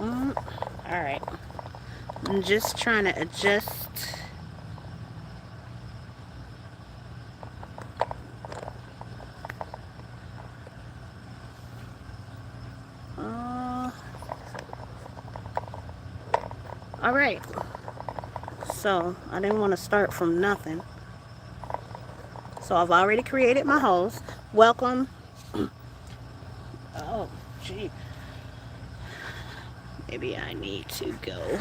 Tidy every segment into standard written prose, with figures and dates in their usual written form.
All right. I'm just trying to adjust. Uh, all right. So I didn't want to start from nothing. So I've already created my host. Welcome. Oh, gee. Maybe I need to go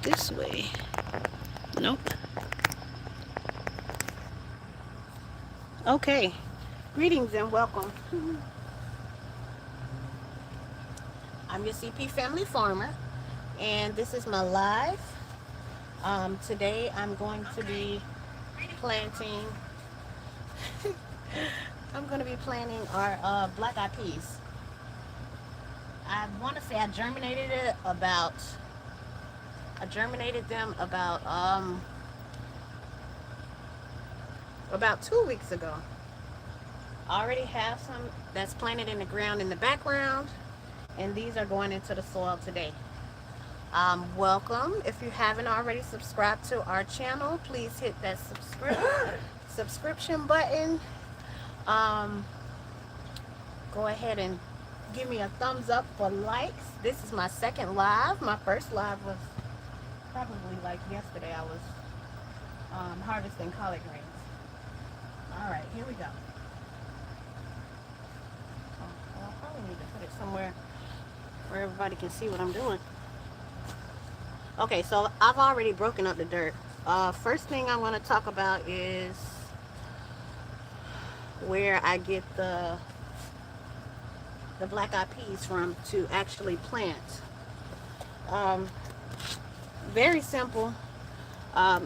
this way. Nope. Okay. Greetings and welcome. I'm your CP Family Farmer, and this is my live. Today I'm going to be planting. I'm going to be planting our black eyed peas. I want to say I germinated it about. I germinated them about 2 weeks ago. I already have some that's planted in the ground in the background, and these are going into the soil today. Welcome. If you haven't already subscribed to our channel, please hit that subscription button. Um, Go ahead and give me a thumbs up for likes. This is my second live. My first live was probably like yesterday. I was harvesting collard greens. All right, here we go. Well, I probably need to put it somewhere where everybody can see what I'm doing. Okay, so I've already broken up the dirt. First thing I'm going to talk about is where I get the black eyed peas from to actually plant. Um, Very simple.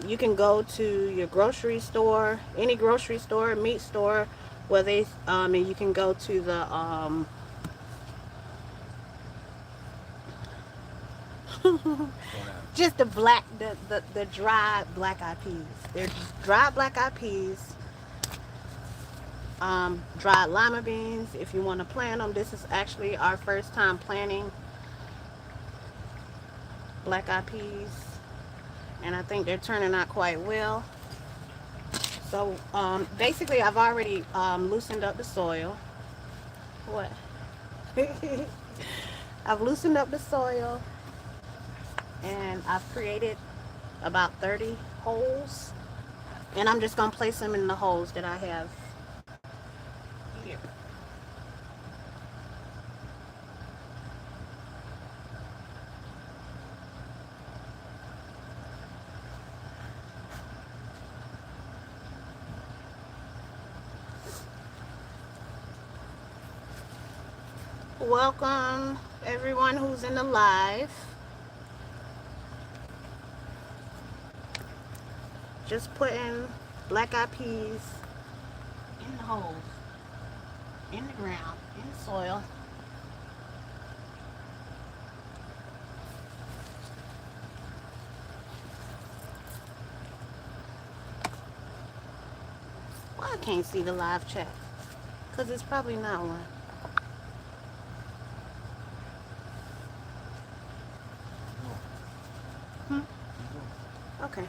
You can go to your grocery store, any grocery store, meat store, where and you can go to the just the dry black eyed peas. They're dry black eyed peas. Dried lima beans if you want to plant them. This is actually our first time planting black eyed peas, and I think they're turning out quite well. So basically I've already loosened up the soil. What? I've loosened up the soil, and I've created about 30 holes, and I'm just going to place them in the holes that I have here. Welcome everyone who's in the live. Just putting black eyed peas in the holes, in the ground, in the soil. Well, I can't see the live chat because it's probably not one. Hmm? Okay.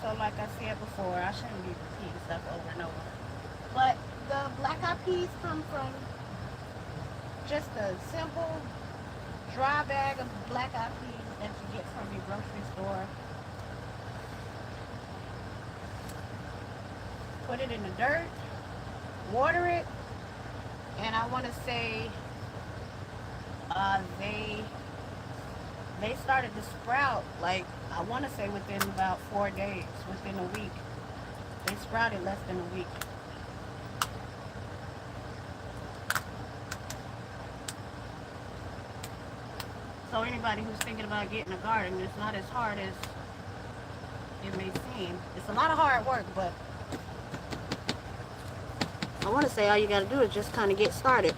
So like I said before, I shouldn't be repeating stuff over and over. But the black eyed peas come from just a simple dry bag of black eyed peas that you get from your grocery store. Put it in the dirt, water it, and I want to say they started to sprout, like I want to say within about 4 days, within a week. They sprouted less than a week. So anybody who's thinking about getting a garden, it's not as hard as it may seem. It's a lot of hard work, but I want to say all you got to do is just kind of get started.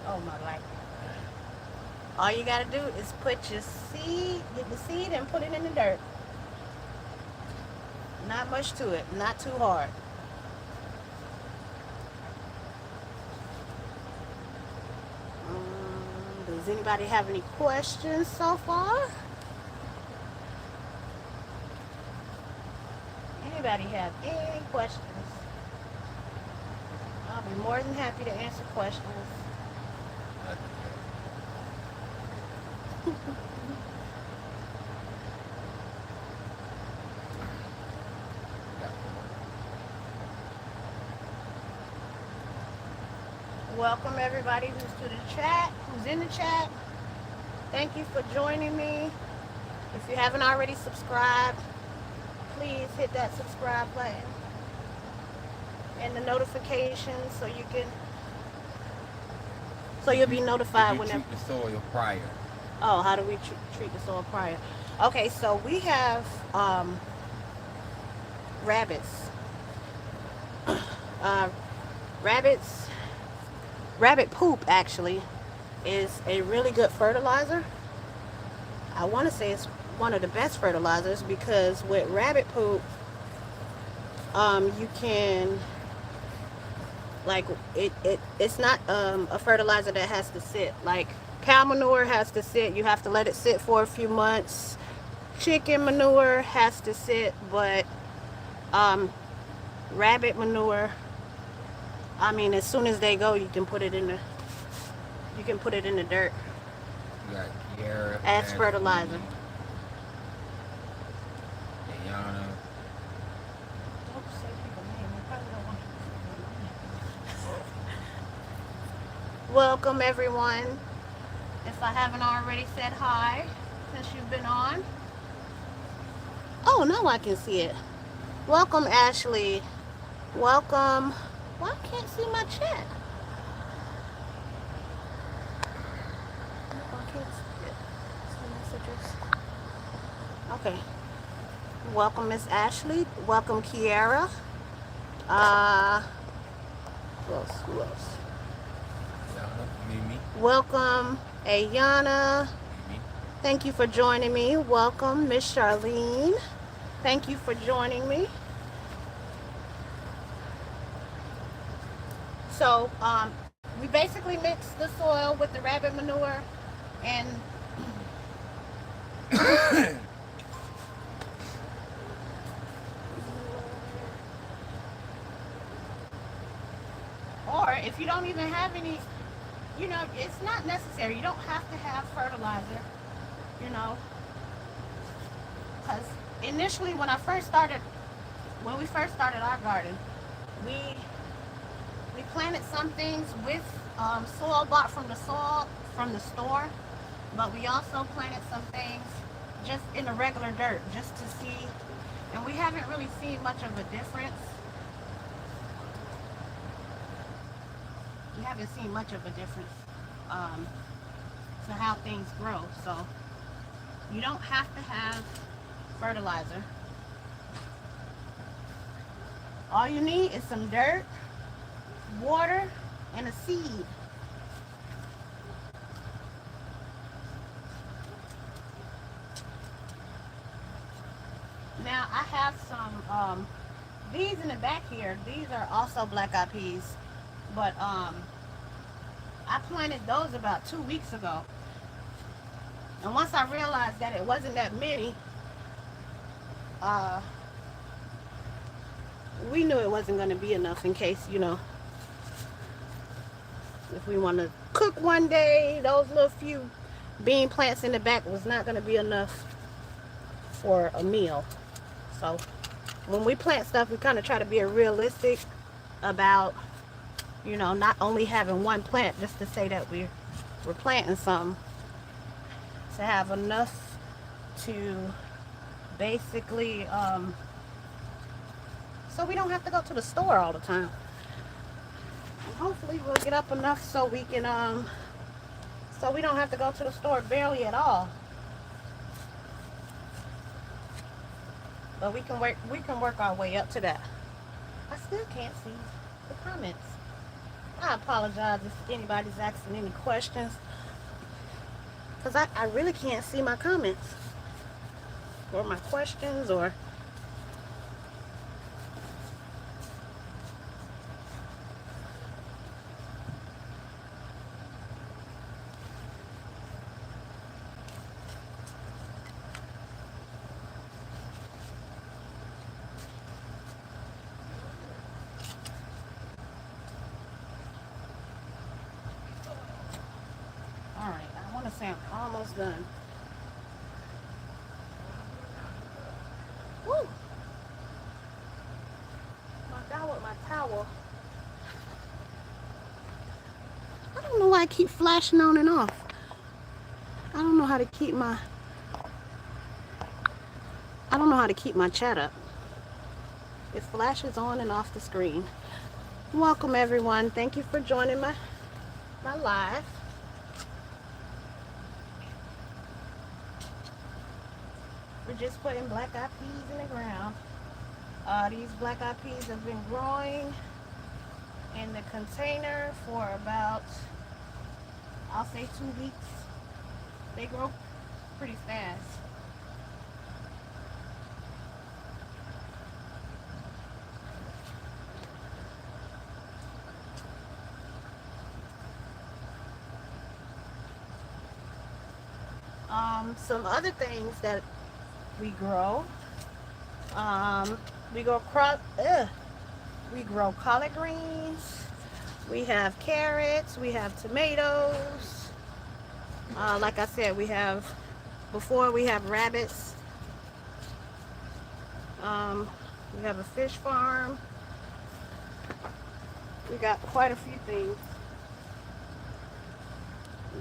Oh my life. All you gotta do is put your seed, get the seed and put it in the dirt. Not much to it, not too hard. Does anybody have any questions so far? Anybody have any questions? I'll be more than happy to answer questions. Welcome everybody who's to the chat, who's in the chat. Thank you for joining me. If you haven't already subscribed, please hit that subscribe button and the notifications so you'll be notified whenever. Treat the soil prior. Oh, how do we treat the soil prior? Okay, so we have rabbits. Rabbits. Rabbit poop actually is a really good fertilizer. I want to say it's one of the best fertilizers because with rabbit poop, you can it's not a fertilizer that has to sit. Like cow manure has to sit. You have to let it sit for a few months. Chicken manure has to sit, but rabbit manure, I mean, as soon as they go, you can put it in the dirt as fertilizer. Ayana. Welcome everyone. If I haven't already said hi since you've been on. Oh, now I can see it. Welcome Ashley. Welcome. Well, I can't see my chat. I can't see it. See messages. Okay. Welcome Miss Ashley. Welcome Kiara. Who else? Mimi. Welcome Ayana. Mimi. Thank you for joining me. Welcome Miss Charlene. Thank you for joining me. So we basically mix the soil with the rabbit manure and or if you don't even have any, it's not necessary. You don't have to have fertilizer, because initially when we first started our garden, we planted some things with soil bought from the store, but we also planted some things just in the regular dirt just to see, and we haven't really seen much of a difference. We haven't seen much of a difference to how things grow. So you don't have to have fertilizer. All you need is some dirt, water, and a seed. Now I have some these in the back here. These are also black eyed peas, but I planted those about 2 weeks ago. And once I realized that it wasn't that many, we knew it wasn't going to be enough in case, if we want to cook one day, those little few bean plants in the back was not going to be enough for a meal. So when we plant stuff, we kind of try to be realistic about, not only having one plant just to say that we're planting something, to have enough to basically, so we don't have to go to the store all the time. And hopefully we'll get up enough so we can, so we don't have to go to the store barely at all. But we can work our way up to that. I still can't see the comments. I apologize if anybody's asking any questions. Because I really can't see my comments or my questions or... Alright, I want to say I'm almost done. Woo! My God, with my towel. I don't know why I keep flashing on and off. I don't know how to keep my... I don't know how to keep my chat up. It flashes on and off the screen. Welcome everyone. Thank you for joining my live. We're just putting black eyed peas in the ground. These black eyed peas have been growing in the container for about, I'll say 2 weeks. They grow pretty fast. Some other things that we grow. We grow collard greens. We have carrots. We have tomatoes. Like I said, we have rabbits. We have a fish farm. We got quite a few things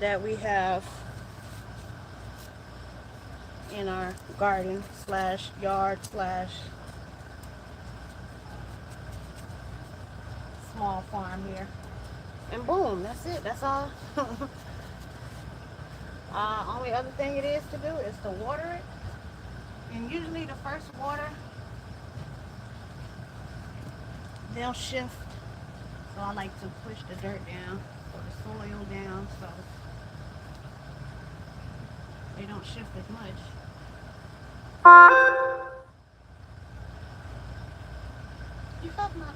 that we have in our garden slash yard slash small farm here. And boom, that's it. That's all. Only other thing it is to do is to water it. And usually the first water, they'll shift. So I like to push the dirt down or the soil down so they don't shift as much. You have my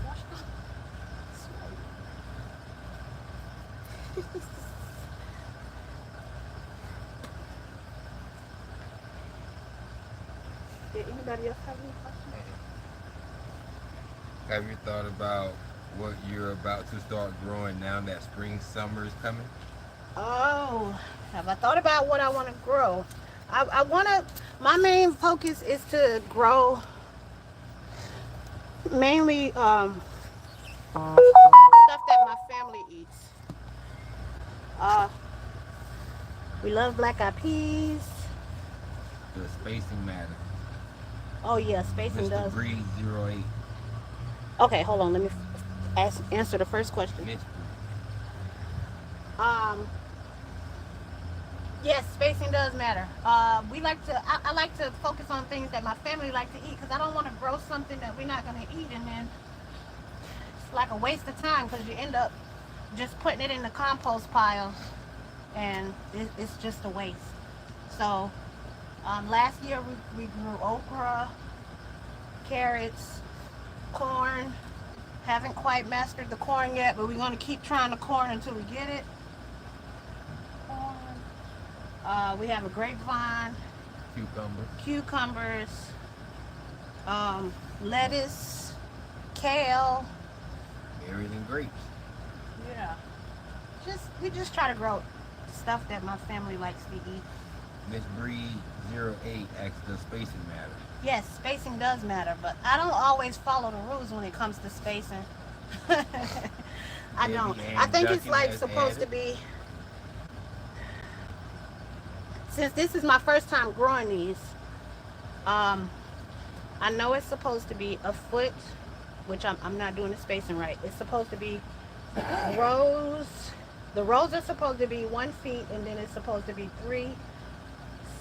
wash cup? Did anybody else have any questions? Have you thought about what you're about to start growing now that spring, summer is coming? Oh, have I thought about what I want to grow? I want to, my main focus is to grow mainly stuff that my family eats. We love black eyed peas. The spacing matters. Oh yeah, spacing Mr. does. Breed 08. Okay, hold on. Let me answer the first question. Miss Yes, spacing does matter. We like to. I like to focus on things that my family like to eat because I don't want to grow something that we're not going to eat, and then it's like a waste of time because you end up just putting it in the compost pile, and it's just a waste. So last year we grew okra, carrots, corn. Haven't quite mastered the corn yet, but we're going to keep trying the corn until we get it. We have a grapevine, cucumbers, lettuce, kale. Berries and grapes. Yeah. We just try to grow stuff that my family likes to eat. Miss Breed 08 asks, does spacing matter? Yes, spacing does matter, but I don't always follow the rules when it comes to spacing. I don't. I think it's like supposed to be. Since this is my first time growing these, I know it's supposed to be a foot, which I'm not doing the spacing right. It's supposed to be rows. The rows are supposed to be 1 feet, and then it's supposed to be 3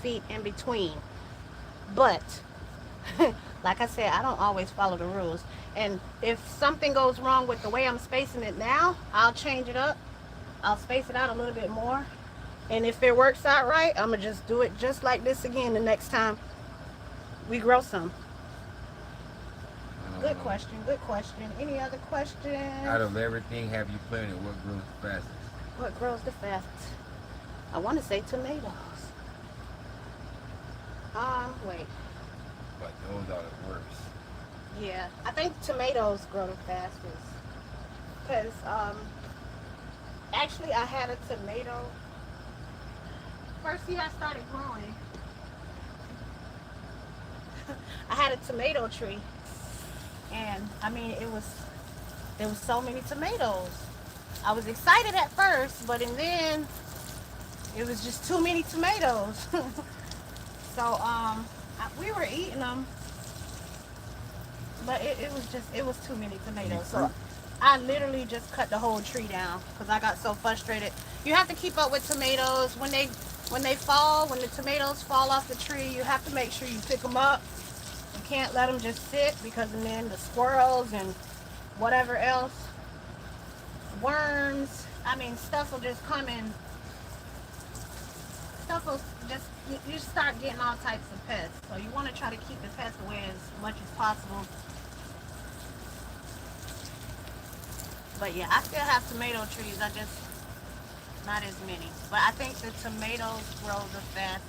feet in between. But like I said, I don't always follow the rules. And if something goes wrong with the way I'm spacing it now, I'll change it up. I'll space it out a little bit more. And if it works out right, I'm going to just do it just like this again the next time we grow some. Good question. Good question. Any other questions? Out of everything have you planted, what grows the fastest? What grows the fastest? I want to say tomatoes. Wait. But those are the worst. Yeah, I think tomatoes grow the fastest. Because, actually, I had a tomato. First year I started growing, I had a tomato tree. And, I mean, there was so many tomatoes. I was excited at first, but and then it was just too many tomatoes. So, we were eating them, but it was too many tomatoes. So I literally just cut the whole tree down because I got so frustrated. You have to keep up with tomatoes when they fall. When the tomatoes fall off the tree, you have to make sure you pick them up. You can't let them just sit because then the squirrels and whatever else, worms, I mean, stuff will just come in. Stuff will just, you start getting all types of pests. So you want to try to keep the pests away as much as possible. But yeah, I still have tomato trees. I just, not as many. But I think the tomatoes grow the fastest.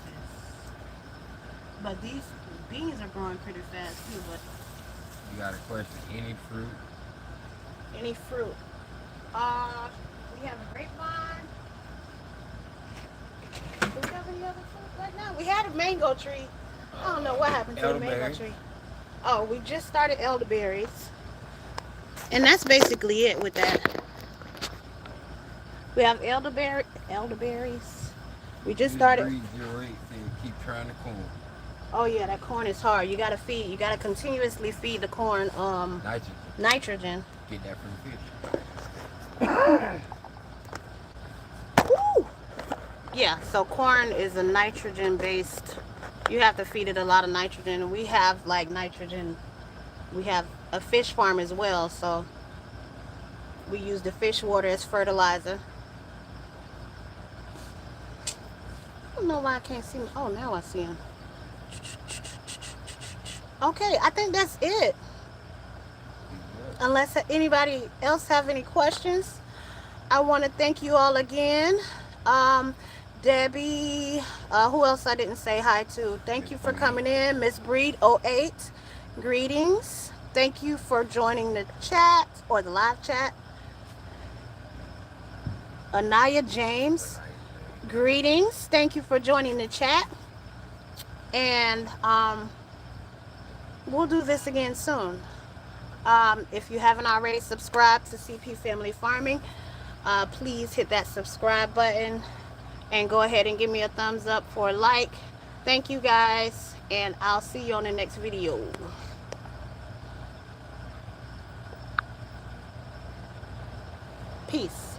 But these beans are growing pretty fast too. But you got a question? Any fruit? Any fruit? We have a grapevine. Do we have any other fruit right now? We had a mango tree. I don't know what happened to the mango tree. Oh, we just started elderberries. And that's basically it with that. We have elderberries. We just started. Keep trying the corn. Oh yeah, that corn is hard. You gotta continuously feed the corn nitrogen. Get that from the fish. Woo! Yeah, so corn is a nitrogen based. You have to feed it a lot of nitrogen, and we have like nitrogen. We have a fish farm as well, so we use the fish water as fertilizer. I don't know why I can't see him. Oh, now I see him. Okay, I think that's it. Unless anybody else have any questions, I want to thank you all again. Debbie, who else I didn't say hi to? Thank you for coming in. Miss Breed 08, greetings. Thank you for joining the chat or the live chat. Anaya James, greetings. Thank you for joining the chat. And we'll do this again soon. If you haven't already subscribed to CP Family Farming, please hit that subscribe button and go ahead and give me a thumbs up for a like. Thank you guys, and I'll see you on the next video. Peace.